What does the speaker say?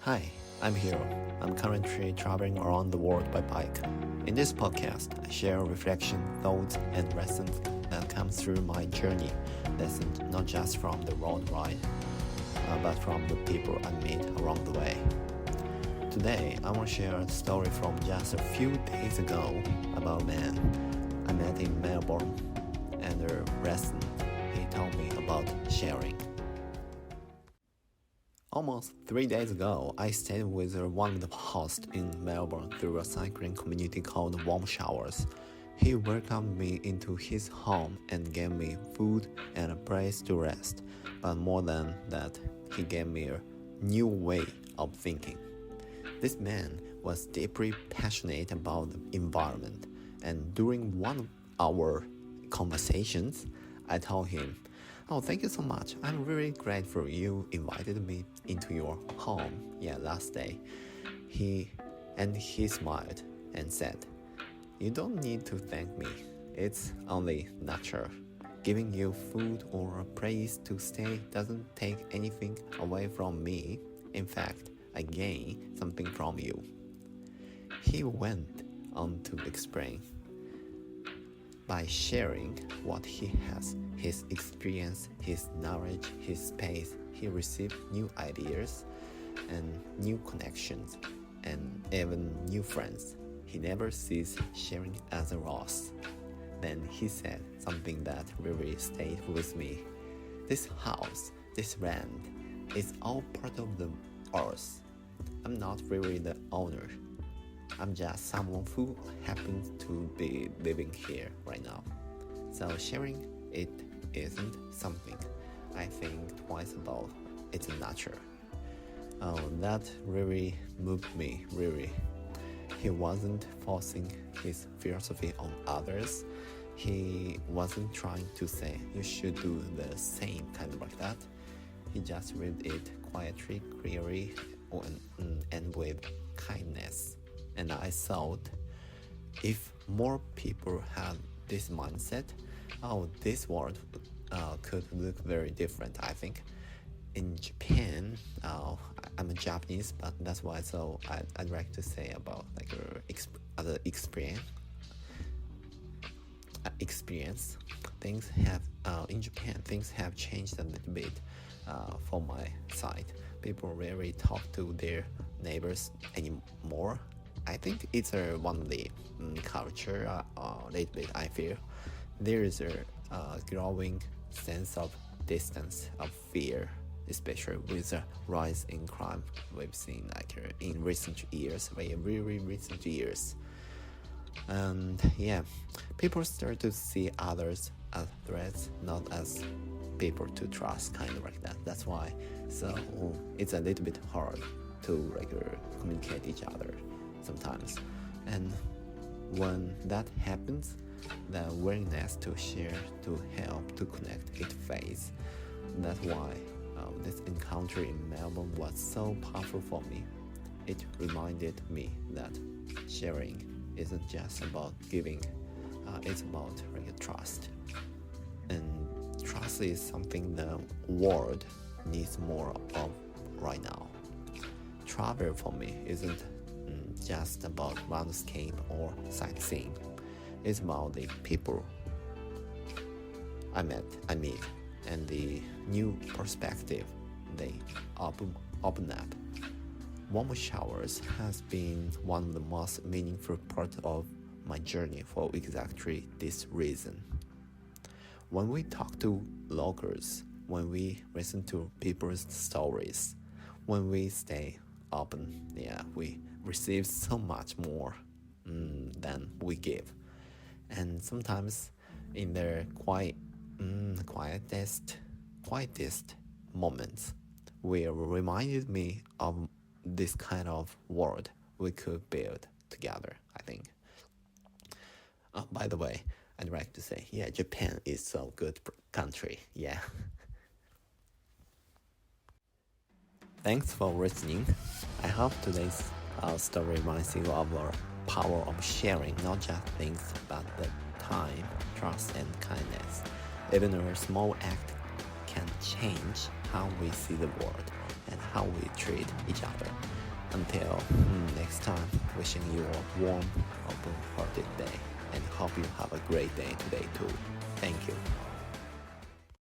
Hi, I'm Hero. I'm currently traveling around the world by bike. In this podcast, I share reflection, thoughts, and lessons that come through my journey. Lessons not just from the road ride, but from the people I meet along the way. Today, I want to share a story from just a few days ago about a man I met in Melbourne and a lesson he told me about sharing. Almost 3 days ago, I stayed with one of the hosts in Melbourne through a cycling community called Warm Showers. He welcomed me into his home and gave me food and a place to rest. But more than that, he gave me a new way of thinking. This man was deeply passionate about the environment, and during one of our conversations, I told him, "Oh, thank you so much. I'm really grateful you invited me into your home, last day." He smiled and said, "You don't need to thank me. It's only natural. Giving you food or a place to stay doesn't take anything away from me. In fact, I gain something from you." He went on to explain. By sharing what he has, his experience, his knowledge, his space, he received new ideas and new connections and even new friends. He never sees sharing as a loss. Then he said something that really stayed with me. This house, this land, is all part of the earth. I'm not really the owner. I'm just someone who happens to be living here right now. So sharing it isn't something I think twice about. It's natural. Oh, that really moved me, really. He wasn't forcing his philosophy on others. He wasn't trying to say you should do the same, kind of like that. He just read it quietly, clearly, and with kindness. And I thought, if more people had this mindset, this world could look very different, I think. In Japan, I'm a Japanese, but that's why I'd like to say about other experience. Things have in Japan, things have changed a little bit for my side. People rarely talk to their neighbors anymore. I think it's one of the culture lately. I feel there is a growing sense of distance, of fear, especially with the rise in crime we've seen in recent years, very recent years. And people start to see others as threats, not as people to trust, kind of like that. That's why it's a little bit hard to communicate each other sometimes. And when that happens, the willingness to share, to help, to connect, it fades. That's why this encounter in Melbourne was so powerful for me. It reminded me that sharing isn't just about giving, it's about trust. And trust is something the world needs more of right now. Travel for me isn't just about landscape or sightseeing. It's about the people I meet, and the new perspective they open up. Warm showers has been one of the most meaningful parts of my journey for exactly this reason. When we talk to locals, when we listen to people's stories, when we stay open, we receive so much more than we give. And sometimes in their quietest moments, will reminded me of this kind of world we could build together, I think. By the way, I'd like to say, Japan is so good country, Thanks for listening. I hope today's story reminds you of the power of sharing not just things, but the time, trust, and kindness. Even a small act can change how we see the world and how we treat each other. Until next time, wishing you a warm, open-hearted day, and hope you have a great day today too. Thank you.